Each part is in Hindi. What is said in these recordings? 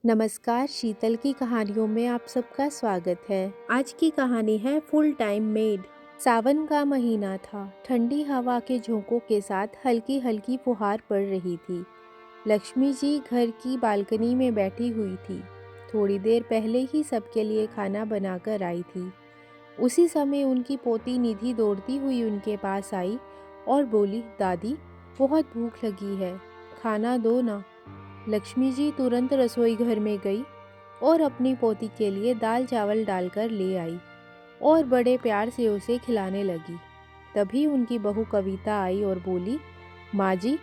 नमस्कार, शीतल की कहानियों में आप सबका स्वागत है। आज की कहानी है फुल टाइम मेड। सावन का महीना था। ठंडी हवा के झोंकों के साथ हल्की हल्की फुहार पड़ रही थी। लक्ष्मी जी घर की बालकनी में बैठी हुई थी। थोड़ी देर पहले ही सबके लिए खाना बनाकर आई थी। उसी समय उनकी पोती निधि दौड़ती हुई उनके पास आई और बोली, दादी, बहुत भूख लगी है, खाना दो ना। लक्ष्मी जी तुरंत रसोई घर में गई और अपनी पोती के लिए दाल चावल डालकर ले आई और बड़े प्यार से उसे खिलाने लगी। तभी उनकी बहू कविता आई और बोली, माँ जी,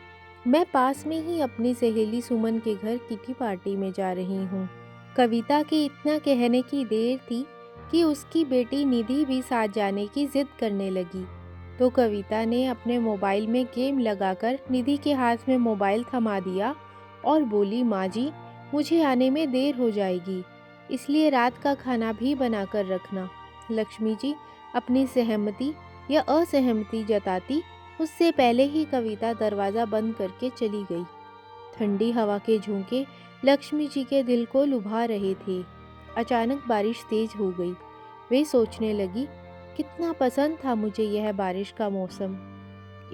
मैं पास में ही अपनी सहेली सुमन के घर किटी पार्टी में जा रही हूँ। कविता के इतना कहने की देर थी कि उसकी बेटी निधि भी साथ जाने की जिद करने लगी। तो कविता ने अपने मोबाइल में गेम लगाकर निधि के हाथ में मोबाइल थमा दिया और बोली, माँ जी, मुझे आने में देर हो जाएगी, इसलिए रात का खाना भी बनाकर रखना। लक्ष्मी जी अपनी सहमति या असहमति जताती उससे पहले ही कविता दरवाज़ा बंद करके चली गई। ठंडी हवा के झोंके लक्ष्मी जी के दिल को लुभा रहे थे। अचानक बारिश तेज हो गई। वे सोचने लगी, कितना पसंद था मुझे यह बारिश का मौसम।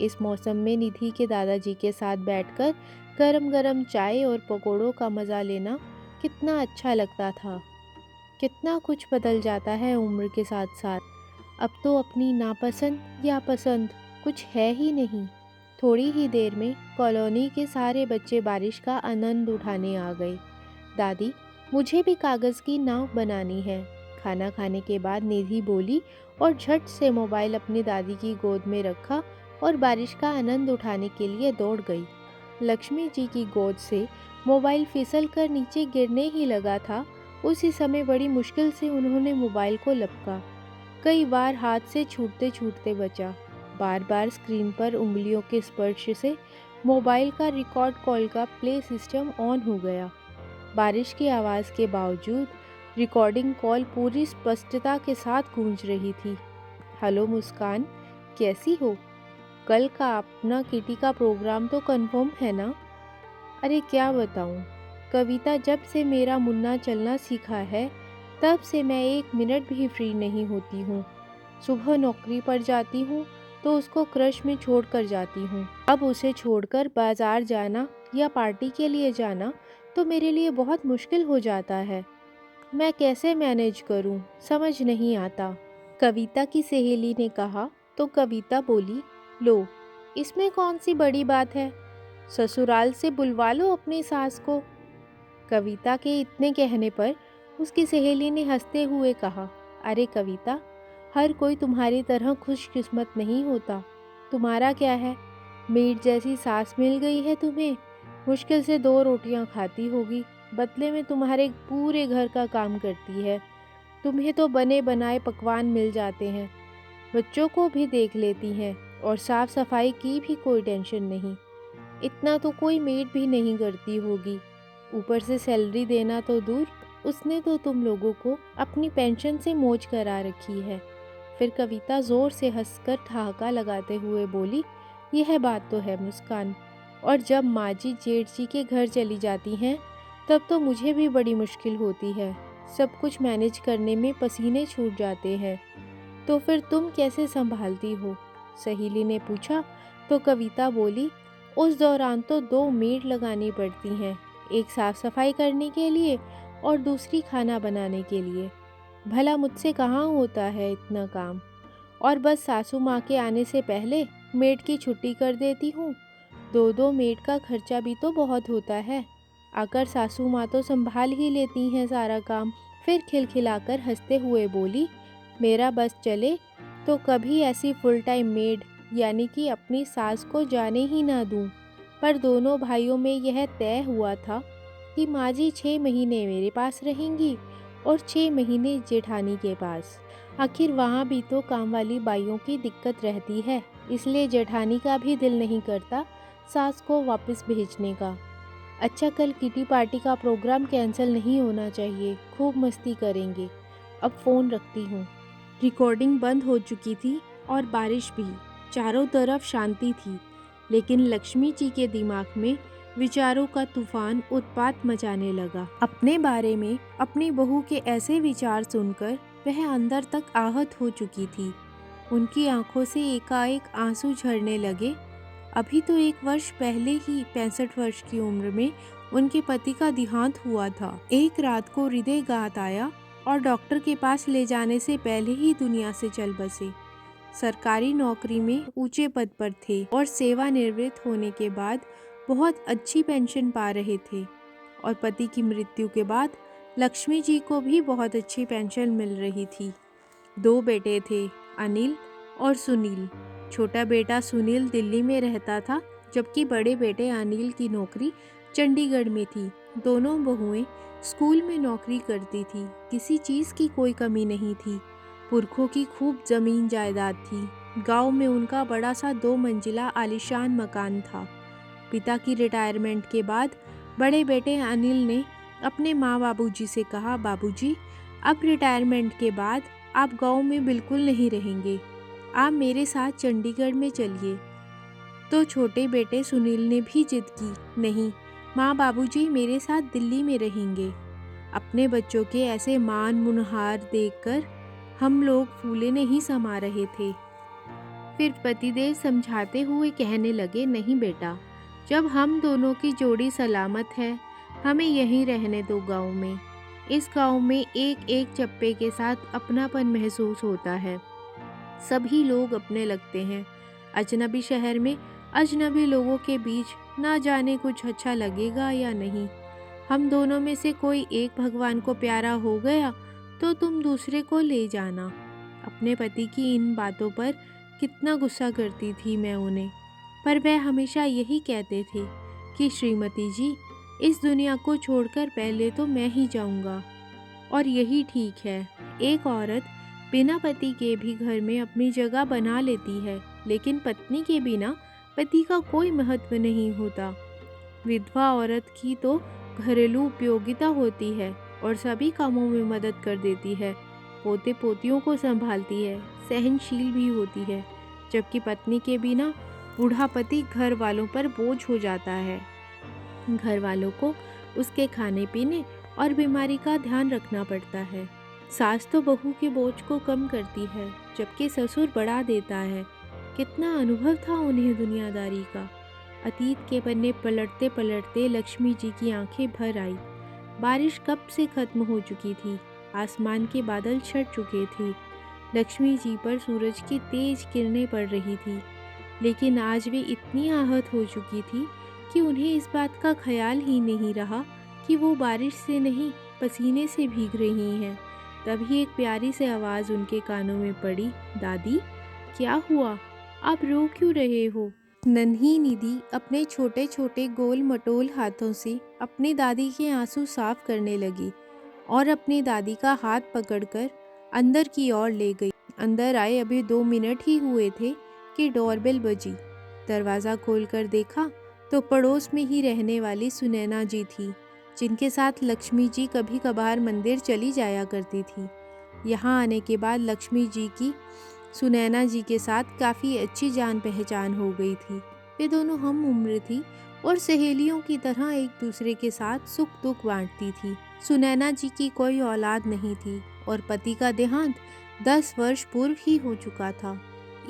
इस मौसम में निधि के दादाजी के साथ बैठकर गरम गरम चाय और पकोड़ों का मज़ा लेना कितना अच्छा लगता था। कितना कुछ बदल जाता है उम्र के साथ साथ। अब तो अपनी नापसंद या पसंद कुछ है ही नहीं। थोड़ी ही देर में कॉलोनी के सारे बच्चे बारिश का आनंद उठाने आ गए। दादी, मुझे भी कागज़ की नाव बनानी है। खाना खाने के बाद निधि बोली और झट से मोबाइल अपनी दादी की गोद में रखा और बारिश का आनंद उठाने के लिए दौड़ गई। लक्ष्मी जी की गोद से मोबाइल फिसल कर नीचे गिरने ही लगा था। उसी समय बड़ी मुश्किल से उन्होंने मोबाइल को लपका। कई बार हाथ से छूटते छूटते बचा। बार बार स्क्रीन पर उंगलियों के स्पर्श से मोबाइल का रिकॉर्ड कॉल का प्ले सिस्टम ऑन हो गया। बारिश की आवाज़ के बावजूद रिकॉर्डिंग कॉल पूरी स्पष्टता के साथ गूंज रही थी। हेलो मुस्कान, कैसी हो? कल का अपना किटी का प्रोग्राम तो कंफर्म है ना? अरे क्या बताऊं, कविता जब से मेरा मुन्ना चलना सीखा है तब से मैं एक मिनट भी फ्री नहीं होती हूँ। सुबह नौकरी पर जाती हूँ तो उसको क्रश में छोड़ कर जाती हूँ। अब उसे छोड़कर बाजार जाना या पार्टी के लिए जाना तो मेरे लिए बहुत मुश्किल हो जाता है। मैं कैसे मैनेज करूँ, समझ नहीं आता। कविता की सहेली ने कहा तो कविता बोली, लो, इसमें कौन सी बड़ी बात है, ससुराल से बुलवा लो अपनी सास को। कविता के इतने कहने पर उसकी सहेली ने हंसते हुए कहा, अरे कविता, हर कोई तुम्हारी तरह खुशकिस्मत नहीं होता। तुम्हारा क्या है, मेड जैसी सास मिल गई है तुम्हें। मुश्किल से 2 रोटियां खाती होगी, बदले में तुम्हारे पूरे घर का काम करती है। तुम्हें तो बने बनाए पकवान मिल जाते हैं, बच्चों को भी देख लेती हैं और साफ सफाई की भी कोई टेंशन नहीं। इतना तो कोई मेड भी नहीं करती होगी। ऊपर से सैलरी देना तो दूर, उसने तो तुम लोगों को अपनी पेंशन से मौज करा रखी है। फिर कविता जोर से हंसकर ठहाका लगाते हुए बोली, यह बात तो है मुस्कान, और जब माँ जी जेठ जी के घर चली जाती हैं तब तो मुझे भी बड़ी मुश्किल होती है। सब कुछ मैनेज करने में पसीने छूट जाते हैं। तो फिर तुम कैसे संभालती हो? सहेली ने पूछा तो कविता बोली, उस दौरान तो 2 मेड लगानी पड़ती हैं, एक साफ सफाई करने के लिए और दूसरी खाना बनाने के लिए। भला मुझसे कहाँ होता है इतना काम। और बस सासू माँ के आने से पहले मेड की छुट्टी कर देती हूँ। 2-2 मेड का खर्चा भी तो बहुत होता है। आकर सासू माँ तो संभाल ही लेती हैं सारा काम। फिर खिलखिलाकर हंसते हुए बोली, मेरा बस चले तो कभी ऐसी फुल टाइम मेड यानी कि अपनी सास को जाने ही ना दूं। पर दोनों भाइयों में यह तय हुआ था कि माँ जी 6 महीने मेरे पास रहेंगी और 6 महीने जेठानी के पास। आखिर वहाँ भी तो काम वाली बाइयों की दिक्कत रहती है, इसलिए जेठानी का भी दिल नहीं करता सास को वापस भेजने का। अच्छा, कल किटी पार्टी का प्रोग्राम कैंसिल नहीं होना चाहिए, खूब मस्ती करेंगे। अब फ़ोन रखती हूँ। रिकॉर्डिंग बंद हो चुकी थी और बारिश भी। चारों तरफ शांति थी, लेकिन लक्ष्मी जी के दिमाग में विचारों का तूफान उत्पात मचाने लगा। अपने बारे में अपनी बहू के ऐसे विचार सुनकर वह अंदर तक आहत हो चुकी थी। उनकी आंखों से एकाएक आंसू झरने लगे। अभी तो 1 वर्ष पहले ही 65 वर्ष की उम्र में उनके पति का देहांत हुआ था। एक रात को हृदयघात आया और डॉक्टर के पास ले जाने से पहले ही दुनिया से चल बसे। सरकारी नौकरी में ऊंचे पद पर थे और सेवानिवृत्त होने के बाद बहुत अच्छी पेंशन पा रहे थे और पति की मृत्यु के बाद लक्ष्मी जी को भी बहुत अच्छी पेंशन मिल रही थी। 2 बेटे थे, अनिल और सुनील। छोटा बेटा सुनील दिल्ली में रहता था, जबकि बड़े बेटे अनिल की नौकरी चंडीगढ़ में थी। दोनों बहुएं स्कूल में नौकरी करती थी। किसी चीज़ की कोई कमी नहीं थी। पुरखों की खूब जमीन जायदाद थी। गांव में उनका बड़ा सा 2 मंजिला आलीशान मकान था। पिता की रिटायरमेंट के बाद बड़े बेटे अनिल ने अपने माँ बाबूजी से कहा, बाबूजी, अब रिटायरमेंट के बाद आप गांव में बिल्कुल नहीं रहेंगे, आप मेरे साथ चंडीगढ़ में चलिए। तो छोटे बेटे सुनील ने भी जिद की, नहीं माँ बाबूजी मेरे साथ दिल्ली में रहेंगे। अपने बच्चों के ऐसे मान मुनहार देखकर हम लोग फूले नहीं समा रहे थे। फिर पतिदेव समझाते हुए कहने लगे, नहीं बेटा, जब हम दोनों की जोड़ी सलामत है, हमें यहीं रहने दो गांव में। इस गांव में एक एक चप्पे के साथ अपनापन महसूस होता है। सभी लोग अपने लगते हैं। अजनबी शहर में अजनबी लोगों के बीच ना जाने कुछ अच्छा लगेगा या नहीं। हम दोनों में से कोई एक भगवान को प्यारा हो गया तो तुम दूसरे को ले जाना। अपने पति की इन बातों पर कितना गुस्सा करती थी मैं उन्हें, पर वह हमेशा यही कहते थे कि श्रीमती जी, इस दुनिया को छोड़कर पहले तो मैं ही जाऊंगा। और यही ठीक है। एक औरत बिना पति के भी घर में अपनी जगह बना लेती है, लेकिन पत्नी के बिना पति का कोई महत्व नहीं होता। विधवा औरत की तो घरेलू उपयोगिता होती है और सभी कामों में मदद कर देती है, पोते पोतियों को संभालती है, सहनशील भी होती है, जबकि पत्नी के बिना बूढ़ा पति घर वालों पर बोझ हो जाता है। घर वालों को उसके खाने पीने और बीमारी का ध्यान रखना पड़ता है। सास तो बहू के बोझ को कम करती है, जबकि ससुर बढ़ा देता है। कितना अनुभव था उन्हें दुनियादारी का। अतीत के पन्ने पलटते पलटते लक्ष्मी जी की आंखें भर आई। बारिश कब से खत्म हो चुकी थी। आसमान के बादल छट चुके थे। लक्ष्मी जी पर सूरज की तेज किरणें पड़ रही थी, लेकिन आज वे इतनी आहत हो चुकी थी कि उन्हें इस बात का ख्याल ही नहीं रहा कि वो बारिश से नहीं, पसीने से भीग रही हैं। तभी एक प्यारी सी आवाज़ उनके कानों में पड़ी, दादी, क्या हुआ? आप रो क्यों रहे हो? नन्ही निधि अपने छोटे छोटे गोल मटोल हाथों से अपनी दादी के आंसू साफ करने लगी और अपनी दादी का हाथ पकड़कर अंदर की ओर ले गई। अंदर आए अभी 2 मिनट ही हुए थे कि डोरबेल बजी। दरवाज़ा खोलकर देखा तो पड़ोस में ही रहने वाली सुनैना जी थी, जिनके साथ लक्ष्मी जी कभी कभार मंदिर चली जाया करती थी। यहाँ आने के बाद लक्ष्मी जी की सुनैना जी के साथ काफ़ी अच्छी जान पहचान हो गई थी। वे दोनों हम उम्र थी और सहेलियों की तरह एक दूसरे के साथ सुख दुख बांटती थी। सुनैना जी की कोई औलाद नहीं थी और पति का देहांत 10 वर्ष पूर्व ही हो चुका था,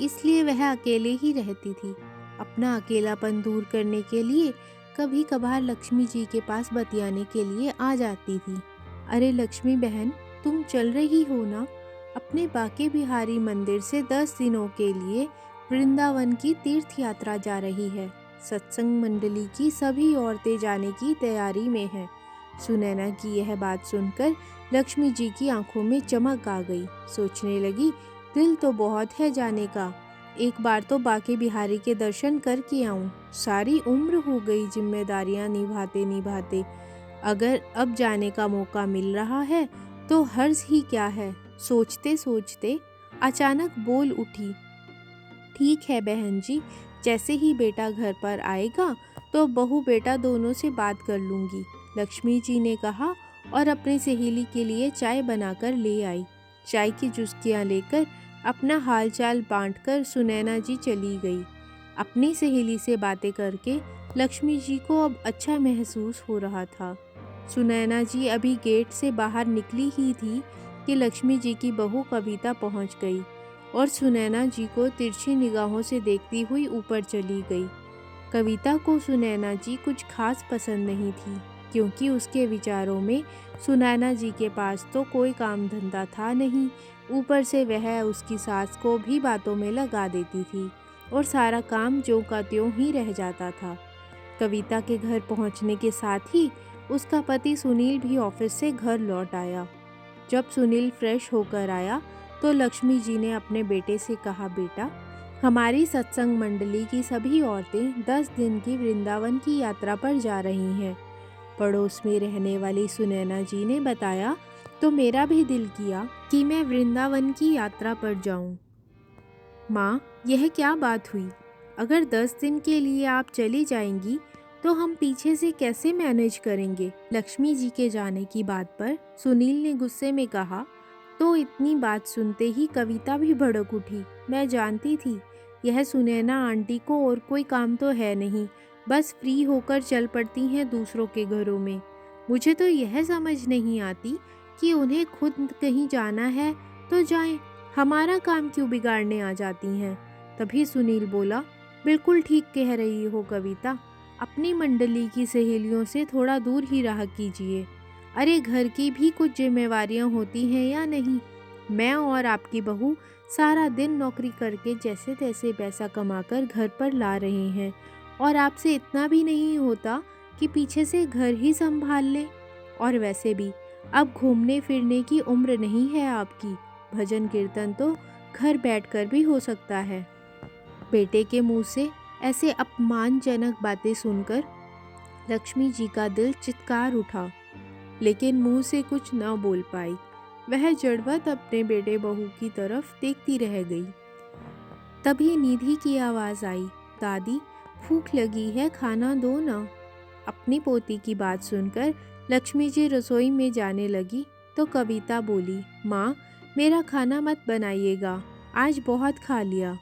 इसलिए वह अकेले ही रहती थी। अपना अकेलापन दूर करने के लिए कभी कभार लक्ष्मी जी के पास बतियाने के लिए आ जाती थी। अरे लक्ष्मी बहन, तुम चल रही हो ना? अपने बाके बिहारी मंदिर से 10 दिनों के लिए वृंदावन की तीर्थ यात्रा जा रही है। सत्संग मंडली की सभी औरतें जाने की तैयारी में हैं। सुनैना की यह बात सुनकर लक्ष्मी जी की आंखों में चमक आ गई। सोचने लगी, दिल तो बहुत है जाने का, एक बार तो बाके बिहारी के दर्शन करके आऊं। सारी उम्र हो गई जिम्मेदारियां निभाते निभाते, अगर अब जाने का मौका मिल रहा है तो हर्ज ही क्या है। सोचते सोचते अचानक बोल उठी, ठीक है बहन जी, जैसे ही बेटा घर पर आएगा तो बहू बेटा दोनों से बात कर लूँगी, लक्ष्मी जी ने कहा और अपनी सहेली के लिए चाय बनाकर ले आई। चाय की चुस्कियाँ लेकर अपना हालचाल बांटकर सुनैना जी चली गई। अपनी सहेली से बातें करके लक्ष्मी जी को अब अच्छा महसूस हो रहा था। सुनैना जी अभी गेट से बाहर निकली ही थी कि लक्ष्मी जी की बहू कविता पहुंच गई और सुनैना जी को तिरछी निगाहों से देखती हुई ऊपर चली गई। कविता को सुनैना जी कुछ खास पसंद नहीं थी, क्योंकि उसके विचारों में सुनैना जी के पास तो कोई काम धंधा था नहीं, ऊपर से वह उसकी सास को भी बातों में लगा देती थी और सारा काम ज्यों का त्यों ही रह जाता था। कविता के घर पहुंचने के साथ ही उसका पति सुनील भी ऑफिस से घर लौट आया। जब सुनील फ्रेश होकर आया तो लक्ष्मी जी ने अपने बेटे से कहा, बेटा, हमारी सत्संग मंडली की सभी औरतें 10 दिन की वृंदावन की यात्रा पर जा रही हैं। पड़ोस में रहने वाली सुनैना जी ने बताया तो मेरा भी दिल किया कि मैं वृंदावन की यात्रा पर जाऊं। माँ, यह क्या बात हुई? अगर 10 दिन के लिए आप चली जाएंगी तो हम पीछे से कैसे मैनेज करेंगे? लक्ष्मी जी के जाने की बात पर सुनील ने गुस्से में कहा। तो इतनी बात सुनते ही कविता भी भड़क उठी। मैं जानती थी यह सुनैना आंटी को और कोई काम तो है नहीं, बस फ्री होकर चल पड़ती हैं दूसरों के घरों में। मुझे तो यह समझ नहीं आती कि उन्हें खुद कहीं जाना है तो जाएं, हमारा काम क्यों बिगाड़ने आ जाती हैं। तभी सुनील बोला, बिल्कुल ठीक कह रही हो कविता, अपनी मंडली की सहेलियों से थोड़ा दूर ही रहा कीजिए। अरे घर की भी कुछ जिम्मेवारियां होती हैं या नहीं? मैं और आपकी बहू सारा दिन नौकरी करके जैसे तैसे पैसा कमाकर घर पर ला रहे हैं और आपसे इतना भी नहीं होता कि पीछे से घर ही संभाल लें। और वैसे भी अब घूमने फिरने की उम्र नहीं है आपकी, भजन कीर्तन तो घर बैठकर भी हो सकता है। बेटे के मुंह से ऐसे अपमानजनक बातें सुनकर लक्ष्मी जी का दिल चित्कार उठा, लेकिन मुंह से कुछ न बोल पाई। वह जड़वत अपने बेटे बहू की तरफ देखती रह गई। तभी निधि की आवाज आई, दादी, भूख लगी है, खाना दो ना। अपनी पोती की बात सुनकर लक्ष्मी जी रसोई में जाने लगी तो कविता बोली, माँ, मेरा खाना मत बनाइएगा, आज बहुत खा लिया।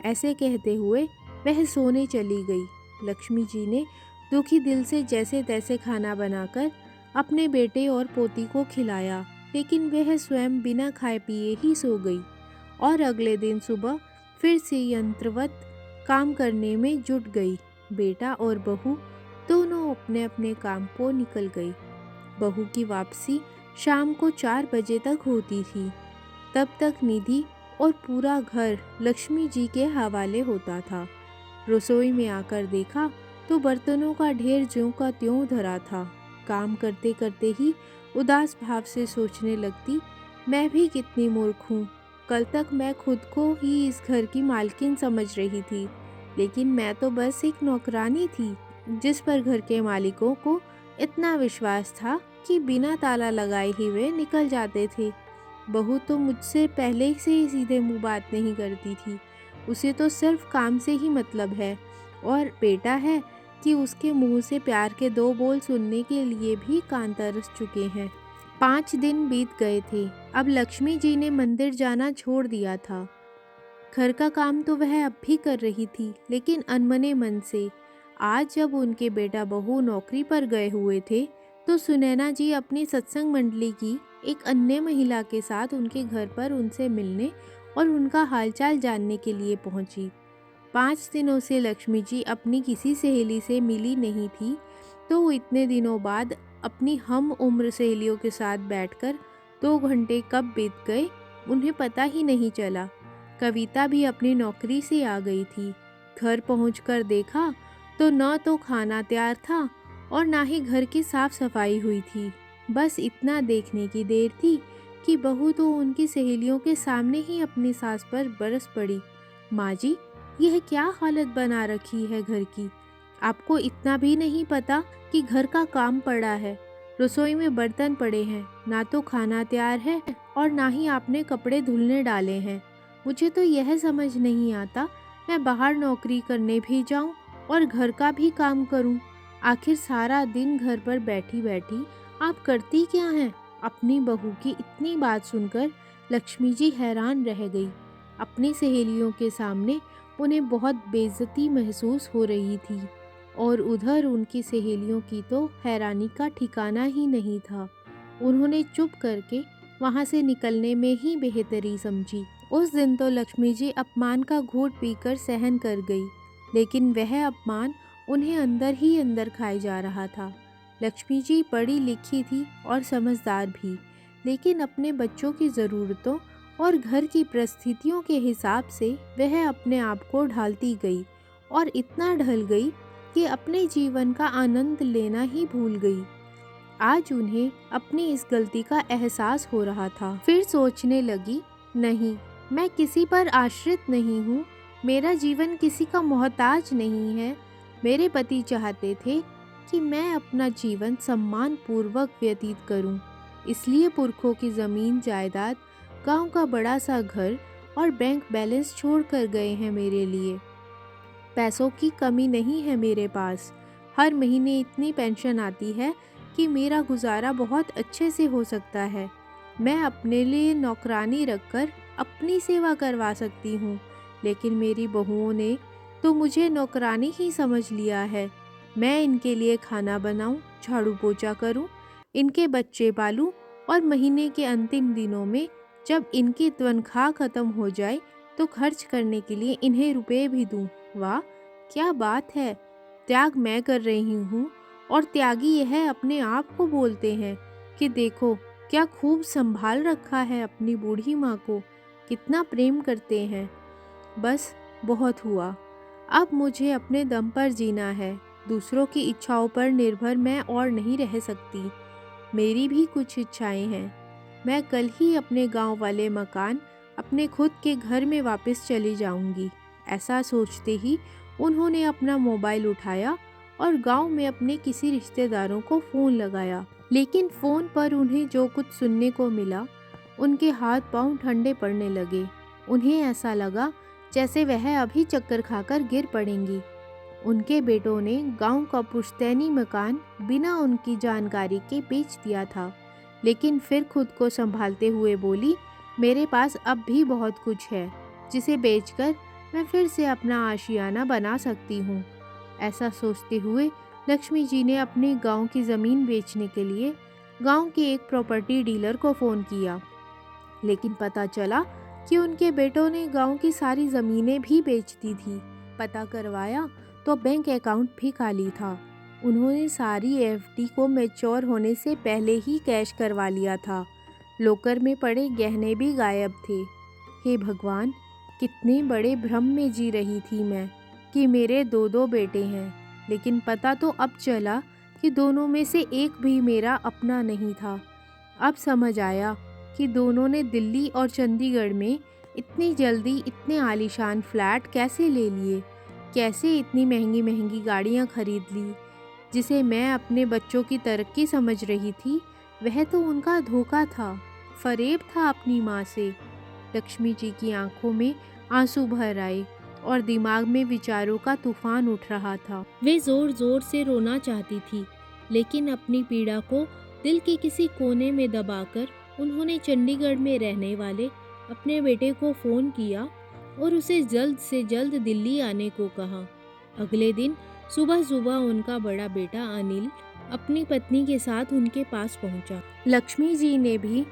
ऐसे कहते हुए वह सोने चली गई। लक्ष्मी जी ने दुखी दिल से जैसे तैसे खाना बनाकर अपने बेटे और पोती को खिलाया, लेकिन वह स्वयं बिना खाए पिए ही सो गई और अगले दिन सुबह फिर से यंत्रवत काम करने में जुट गई। बेटा और बहू दोनों अपने अपने काम को निकल गई। बहू की वापसी शाम को 4 बजे तक होती थी। तब तक निधि और पूरा घर लक्ष्मी जी के हवाले होता था। रसोई में आकर देखा तो बर्तनों का ढेर ज्यों का त्यों धरा था। काम करते करते ही उदास भाव से सोचने लगती, मैं भी कितनी मूर्ख हूँ। कल तक मैं खुद को ही इस घर की मालकिन समझ रही थी, लेकिन मैं तो बस एक नौकरानी थी जिस पर घर के मालिकों को इतना विश्वास था कि बिना ताला लगाए ही वे निकल जाते थे। बहू तो मुझसे पहले से ही सीधे मुंह बात नहीं करती थी, उसे तो सिर्फ काम से ही मतलब है, और बेटा है कि उसके मुंह से प्यार के 2 बोल सुनने के लिए भी कान तरस चुके हैं। 5 दिन बीत गए थे। अब लक्ष्मी जी ने मंदिर जाना छोड़ दिया था। घर का काम तो वह अब भी कर रही थी, लेकिन अनमने मन से। आज जब उनके बेटा बहू नौकरी पर गए हुए थे तो सुनैना जी अपनी सत्संग मंडली की एक अन्य महिला के साथ उनके घर पर उनसे मिलने और उनका हालचाल जानने के लिए पहुंची। 5 दिनों से लक्ष्मी जी अपनी किसी सहेली से मिली नहीं थी, तो इतने दिनों बाद अपनी हम उम्र सहेलियों के साथ बैठकर 2 घंटे कब बीत गए उन्हें पता ही नहीं चला। कविता भी अपनी नौकरी से आ गई थी। घर पहुंचकर देखा तो न तो खाना तैयार था और ना ही घर की साफ सफाई हुई थी। बस इतना देखने की देर थी कि बहू तो उनकी सहेलियों के सामने ही अपनी सास पर बरस पड़ी। माँ जी, यह क्या हालत बना रखी है घर की? आपको इतना भी नहीं पता कि घर का काम पड़ा है, रसोई में बर्तन पड़े हैं, ना तो खाना तैयार है और ना ही आपने कपड़े धुलने डाले हैं। मुझे तो यह समझ नहीं आता, मैं बाहर नौकरी करने भी जाऊं और घर का भी काम करूं। आखिर सारा दिन घर पर बैठी बैठी आप करती क्या हैं? अपनी बहू की इतनी बात सुनकर लक्ष्मी जी हैरान रह गई। अपनी सहेलियों के सामने उन्हें बहुत बेइज्जती महसूस हो रही थी और उधर उनकी सहेलियों की तो हैरानी का ठिकाना ही नहीं था। उन्होंने चुप करके वहाँ से निकलने में ही बेहतरी समझी। उस दिन तो लक्ष्मी जी अपमान का घूंट पीकर सहन कर गई, लेकिन वह अपमान उन्हें अंदर ही अंदर खाए जा रहा था। लक्ष्मी जी पढ़ी लिखी थी और समझदार भी, लेकिन अपने बच्चों की ज़रूरतों और घर की परिस्थितियों के हिसाब से वह अपने आप को ढालती गई और इतना ढल गई कि अपने जीवन का आनंद लेना ही भूल गई। आज उन्हें अपनी इस गलती का एहसास हो रहा था। फिर सोचने लगी, नहीं, मैं किसी पर आश्रित नहीं हूँ, मेरा जीवन किसी का मोहताज नहीं है। मेरे पति चाहते थे कि मैं अपना जीवन सम्मान पूर्वक व्यतीत करूं, इसलिए पुरखों की ज़मीन जायदाद, गांव का बड़ा सा घर और बैंक बैलेंस छोड़ कर गए हैं मेरे लिए। पैसों की कमी नहीं है मेरे पास, हर महीने इतनी पेंशन आती है कि मेरा गुजारा बहुत अच्छे से हो सकता है। मैं अपने लिए नौकरानी रखकर अपनी सेवा करवा सकती हूँ, लेकिन मेरी बहुओं ने तो मुझे नौकरानी ही समझ लिया है। मैं इनके लिए खाना बनाऊं, झाड़ू पोछा करूं, इनके बच्चे पालूं और महीने के अंतिम दिनों में जब इनकी तनख्वाह खत्म हो जाए तो खर्च करने के लिए इन्हें रुपए भी दूं। वाह, क्या बात है! त्याग मैं कर रही हूँ और त्यागी यह अपने आप को बोलते हैं कि देखो क्या खूब संभाल रखा है अपनी बूढ़ी माँ को, कितना प्रेम करते हैं। बस बहुत हुआ, अब मुझे अपने दम पर जीना है। दूसरों की इच्छाओं पर निर्भर मैं और नहीं रह सकती। मेरी भी कुछ इच्छाएं हैं। मैं कल ही अपने गांव वाले मकान, अपने खुद के घर में वापस चली जाऊंगी। ऐसा सोचते ही उन्होंने अपना मोबाइल उठाया और गांव में अपने किसी रिश्तेदारों को फ़ोन लगाया, लेकिन फ़ोन पर उन्हें जो कुछ सुनने को मिला, उनके हाथ पांव ठंडे पड़ने लगे। उन्हें ऐसा लगा जैसे वह अभी चक्कर खाकर गिर पड़ेंगी। उनके बेटों ने गांव का पुश्तैनी मकान बिना उनकी जानकारी के बेच दिया था, लेकिन फिर खुद को संभालते हुए बोली, मेरे पास अब भी बहुत कुछ है जिसे बेचकर मैं फिर से अपना आशियाना बना सकती हूँ। ऐसा सोचते हुए लक्ष्मी जी ने अपने गांव की ज़मीन बेचने के लिए गांव के एक प्रॉपर्टी डीलर को फ़ोन किया, लेकिन पता चला कि उनके बेटों ने गांव की सारी ज़मीनें भी बेच दी थी। पता करवाया तो बैंक अकाउंट भी खाली था। उन्होंने सारी एफडी को मैच्योर होने से पहले ही कैश करवा लिया था। लॉकर में पड़े गहने भी गायब थे। हे भगवान, कितने बड़े भ्रम में जी रही थी मैं कि मेरे दो दो बेटे हैं, लेकिन पता तो अब चला कि दोनों में से एक भी मेरा अपना नहीं था। अब समझ आया कि दोनों ने दिल्ली और चंडीगढ़ में इतनी जल्दी इतने आलीशान फ्लैट कैसे ले लिए, कैसे इतनी महंगी महंगी गाड़ियाँ खरीद ली। जिसे मैं अपने बच्चों की तरक्की समझ रही थी, वह तो उनका धोखा था, फरेब था अपनी माँ से। लक्ष्मी जी की आंखों में आंसू भर आए और दिमाग में विचारों का तूफान उठ रहा था। वे जोर जोर से रोना चाहती थी, लेकिन अपनी पीड़ा को दिल के किसी कोने में दबाकर उन्होंने चंडीगढ़ में रहने वाले अपने बेटे को फ़ोन किया और उसे जल्द से जल्द दिल्ली आने को कहा। अगले दिन सुबह सुबह उनका बड़ा बेटा अनिल अपनी पत्नी के साथ उनके पास पहुंचा। लक्ष्मी जी ने भी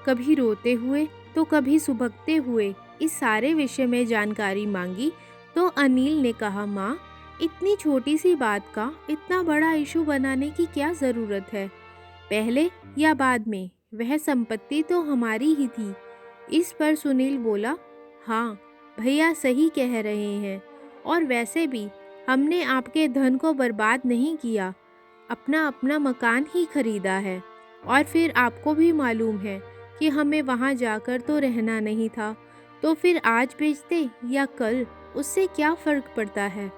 कभी रोते हुए तो कभी सुबकते हुए इस सारे विषय में जानकारी मांगी, तो अनिल ने कहा, माँ, इतनी छोटी सी बात का इतना बड़ा इशू बनाने की क्या ज़रूरत है? पहले या बाद में वह संपत्ति तो हमारी ही थी। इस पर सुनील बोला, हाँ भैया सही कह रहे हैं, और वैसे भी हमने आपके धन को बर्बाद नहीं किया, अपना अपना मकान ही खरीदा है। और फिर आपको भी मालूम है कि हमें वहाँ जाकर तो रहना नहीं था, तो फिर आज बेचते या कल, उससे क्या फ़र्क पड़ता है?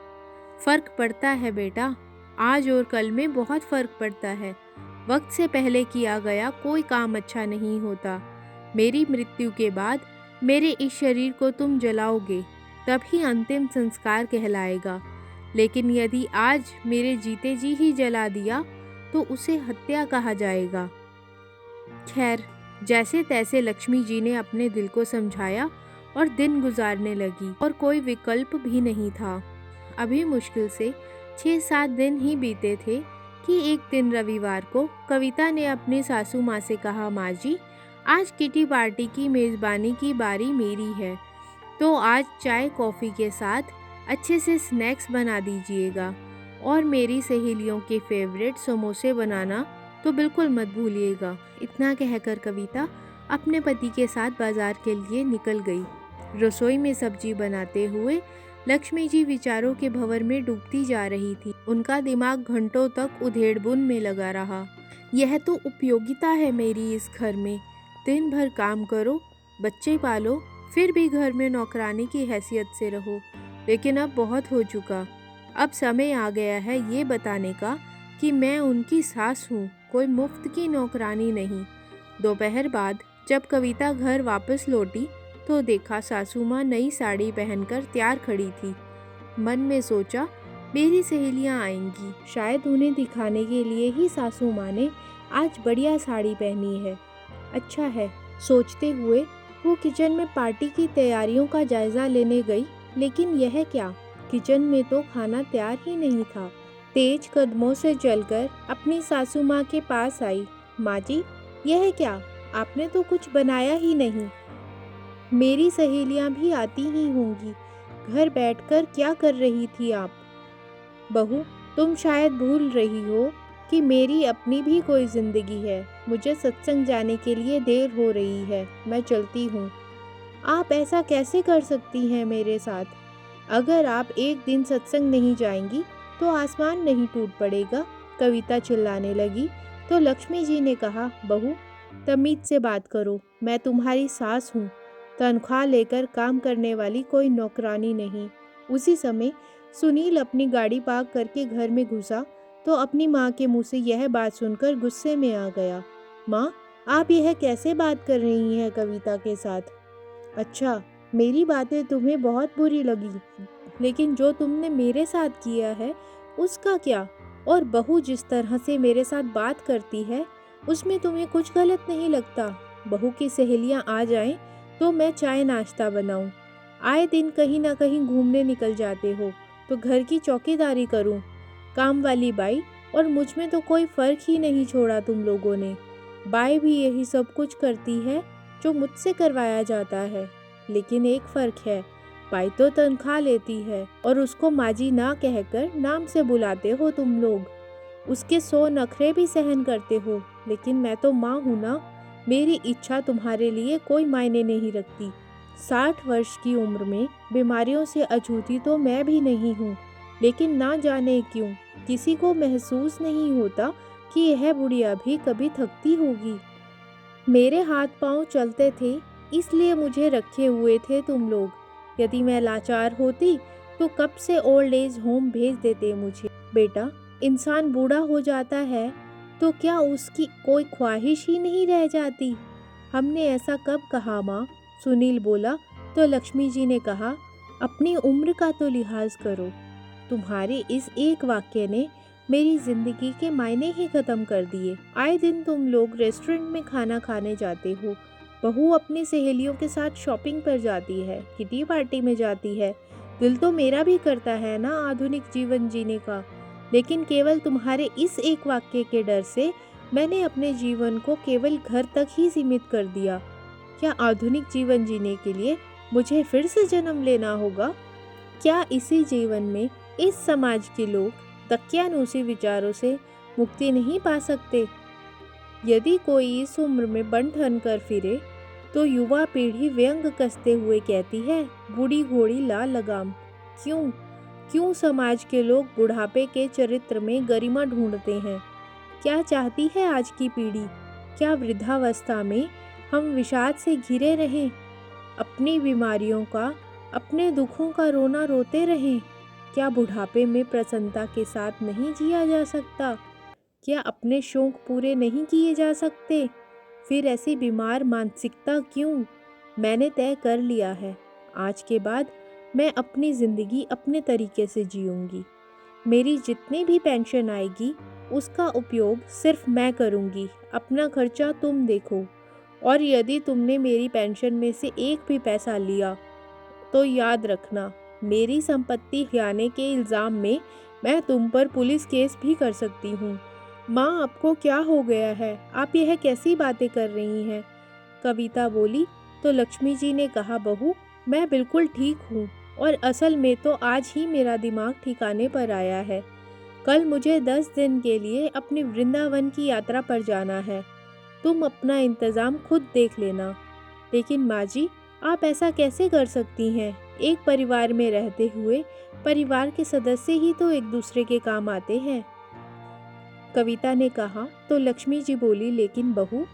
फ़र्क पड़ता है बेटा, आज और कल में बहुत फ़र्क पड़ता है। वक्त से पहले किया गया कोई काम अच्छा नहीं होता। मेरी मृत्यु के बाद मेरे इस शरीर को तुम जलाओगे, तभी अंतिम संस्कार कहलाएगा। लेकिन यदि आज मेरे जीते जी ही जला दिया तो उसे हत्या कहा जाएगा। खैर, जैसे तैसे लक्ष्मी जी ने अपने दिल को समझाया और दिन गुजारने लगी, और कोई विकल्प भी नहीं था। अभी मुश्किल से 6-7 दिन ही बीते थे कि एक दिन रविवार को कविता ने अपनी सासू माँ से कहा, माँ जी, आज किटी पार्टी की मेज़बानी की बारी मेरी है, तो आज चाय कॉफ़ी के साथ अच्छे से स्नैक्स बना दीजिएगा और मेरी सहेलियों के फेवरेट समोसे बनाना तो बिल्कुल मत भूलिएगा। इतना कहकर कविता अपने पति के साथ बाजार के लिए निकल गई। रसोई में सब्जी बनाते हुए लक्ष्मी जी विचारों के भंवर में डूबती जा रही थी। उनका दिमाग घंटों तक उधेड़-बुन में लगा रहा। यह तो उपयोगिता है मेरी इस घर में। दिन भर काम करो, बच्चे पालो, फिर भी घर में नौकरानी की हैसियत से रहो। लेकिन अब बहुत हो चुका। अब समय आ गया है ये बताने का कि मैं उनकी सास हूँ, कोई मुफ्त की नौकरानी नहीं। दोपहर बाद जब कविता घर वापस लौटी तो देखा सासू माँ नई साड़ी पहनकर तैयार खड़ी थी। मन में सोचा, मेरी सहेलियाँ आएंगी, शायद उन्हें दिखाने के लिए ही सासू माँ ने आज बढ़िया साड़ी पहनी है। अच्छा है, सोचते हुए वो किचन में पार्टी की तैयारियों का जायजा लेने गई, लेकिन यह क्या, किचन में तो खाना तैयार ही नहीं था। तेज कदमों से चलकर अपनी सासू माँ के पास आई। माँ जी, यह क्या, आपने तो कुछ बनाया ही नहीं। मेरी सहेलियाँ भी आती ही होंगी, घर बैठकर क्या कर रही थी आप? बहू, तुम शायद भूल रही हो कि मेरी अपनी भी कोई जिंदगी है। मुझे सत्संग जाने के लिए देर हो रही है, मैं चलती हूँ। आप ऐसा कैसे कर सकती हैं मेरे साथ? अगर आप एक दिन सत्संग नहीं जाएंगी तो आसमान नहीं टूट पड़ेगा। कविता चिल्लाने लगी तो लक्ष्मी जी ने कहा, बहू, तमीज से बात करो, मैं तुम्हारी सास हूँ, तनख्वाह लेकर काम करने वाली कोई नौकरानी नहीं। उसी समय सुनील अपनी गाड़ी पार्क करके घर में घुसा तो अपनी माँ के मुंह से यह बात सुनकर गुस्से में आ गया। माँ, आप यह कैसे बात कर रही हैं कविता के साथ? अच्छा, मेरी बातें तुम्हें बहुत बुरी लगी, लेकिन जो तुमने मेरे साथ किया है उसका क्या? और बहू जिस तरह से मेरे साथ बात करती है उसमें तुम्हें कुछ गलत नहीं लगता? बहू की सहेलियां आ जाएं तो मैं चाय नाश्ता बनाऊं, आए दिन कहीं ना कहीं घूमने निकल जाते हो तो घर की चौकीदारी करूं, काम वाली बाई, और मुझ में तो कोई फर्क ही नहीं छोड़ा तुम लोगों ने। बाई भी यही सब कुछ करती है जो मुझसे करवाया जाता है, लेकिन एक फ़र्क है, बाई तो तनख्वाह लेती है और उसको माजी ना कहकर नाम से बुलाते हो तुम लोग। उसके 100 नखरे भी सहन करते हो, लेकिन मैं तो माँ हूँ ना, मेरी इच्छा तुम्हारे लिए कोई मायने नहीं रखती। 60 वर्ष की उम्र में बीमारियों से अछूती तो मैं भी नहीं हूँ, लेकिन ना जाने क्यों किसी को महसूस नहीं होता कि यह बुढ़िया भी कभी थकती होगी। मेरे हाथ पांव चलते थे, इसलिए मुझे रखे हुए थे तुम लोग। यदि मैं लाचार होती तो कब से ओल्ड एज होम भेज देते मुझे। बेटा, इंसान बूढ़ा हो जाता है तो क्या उसकी कोई ख्वाहिश ही नहीं रह जाती? हमने ऐसा कब कहा माँ? सुनील बोला तो लक्ष्मी जी ने कहा, अपनी उम्र का तो लिहाज करो। तुम्हारे इस एक वाक्य ने मेरी जिंदगी के मायने ही खत्म कर दिए। आए दिन तुम लोग रेस्टोरेंट में खाना खाने जाते हो, बहू अपनी सहेलियों के साथ शॉपिंग पर जाती है, किटी पार्टी में जाती है। दिल तो मेरा भी करता है ना आधुनिक जीवन जीने का, लेकिन केवल तुम्हारे इस एक वाक्य के डर से मैंने अपने जीवन को केवल घर तक ही सीमित कर दिया। क्या आधुनिक जीवन जीने के लिए मुझे फिर से जन्म लेना होगा? क्या इसी जीवन में इस समाज के लोग दकियानूसी विचारों से मुक्ति नहीं पा सकते? यदि कोई इस उम्र में बन ठन कर फिरे तो युवा पीढ़ी व्यंग कसते हुए कहती है, बूढ़ी घोड़ी लाल लगाम। क्यों क्यों समाज के लोग बुढ़ापे के चरित्र में गरिमा ढूंढते हैं? क्या चाहती है आज की पीढ़ी? क्या वृद्धावस्था में हम विषाद से घिरे रहें, अपनी बीमारियों का, अपने दुखों का रोना रोते रहें? क्या बुढ़ापे में प्रसन्नता के साथ नहीं जिया जा सकता? क्या अपने शौक पूरे नहीं किए जा सकते? फिर ऐसी बीमार मानसिकता क्यों? मैंने तय कर लिया है, आज के बाद मैं अपनी ज़िंदगी अपने तरीके से जीऊंगी। मेरी जितनी भी पेंशन आएगी उसका उपयोग सिर्फ मैं करूंगी, अपना खर्चा तुम देखो। और यदि तुमने मेरी पेंशन में से एक भी पैसा लिया तो याद रखना, मेरी संपत्ति खियाने के इल्ज़ाम में मैं तुम पर पुलिस केस भी कर सकती हूँ। माँ, आपको क्या हो गया है? आप यह कैसी बातें कर रही हैं? कविता बोली तो लक्ष्मी जी ने कहा, बहू, मैं बिल्कुल ठीक हूँ और असल में तो आज ही मेरा दिमाग ठिकाने पर आया है। कल मुझे 10 दिन के लिए अपनी वृंदावन की यात्रा पर जाना है। तुम अपना इंतज़ाम खुद देख लेना। लेकिन माँ जी, आप ऐसा कैसे कर सकती हैं? एक परिवार में रहते हुए परिवार के सदस्य ही तो एक दूसरे के काम आते हैं। कविता ने कहा तो लक्ष्मी जी बोली, लेकिन बहू,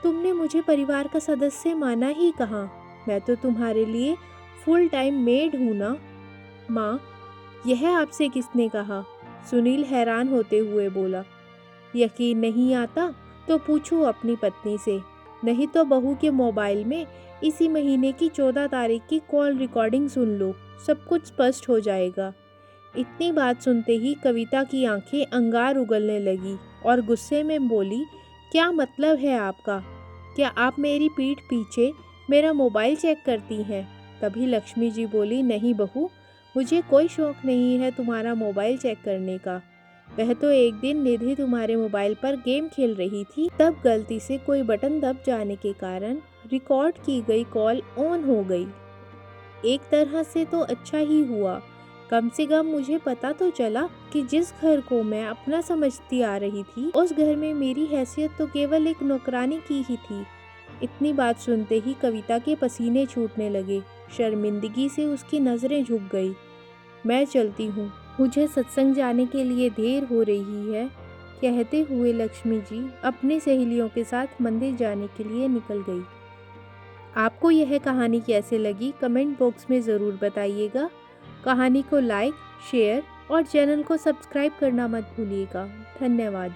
तुमने मुझे परिवार का सदस्य माना ही कहाँ? मैं तो तुम्हारे लिए फुल टाइम मेड हूँ ना। माँ, यह आपसे किसने कहा? सुनील हैरान होते हुए बोला। यकीन नहीं आता तो पूछो अपनी पत्नी से, नहीं तो बहू के मोबाइल में इसी महीने की 14 तारीख की कॉल रिकॉर्डिंग सुन लो, सब कुछ स्पष्ट हो जाएगा। इतनी बात सुनते ही कविता की आंखें अंगार उगलने लगी और गुस्से में बोली, क्या मतलब है आपका? क्या आप मेरी पीठ पीछे मेरा मोबाइल चेक करती हैं? तभी लक्ष्मी जी बोली, नहीं बहू, मुझे कोई शौक नहीं है तुम्हारा मोबाइल चेक करने का। वह तो एक दिन निधि तुम्हारे मोबाइल पर गेम खेल रही थी, तब गलती से कोई बटन दब जाने के कारण रिकॉर्ड की गई कॉल ऑन हो गई। एक तरह से तो अच्छा ही हुआ, कम से कम मुझे पता तो चला कि जिस घर को मैं अपना समझती आ रही थी, उस घर में मेरी हैसियत तो केवल एक नौकरानी की ही थी। इतनी बात सुनते ही कविता के पसीने छूटने लगे। शर्मिंदगी से उसकी नज़रें झुक गई। मैं चलती हूँ, मुझे सत्संग जाने के लिए देर हो रही है, कहते हुए लक्ष्मी जी अपनी सहेलियों के साथ मंदिर जाने के लिए निकल गई। आपको यह कहानी कैसे लगी कमेंट बॉक्स में ज़रूर बताइएगा। कहानी को लाइक, शेयर और चैनल को सब्सक्राइब करना मत भूलिएगा। धन्यवाद।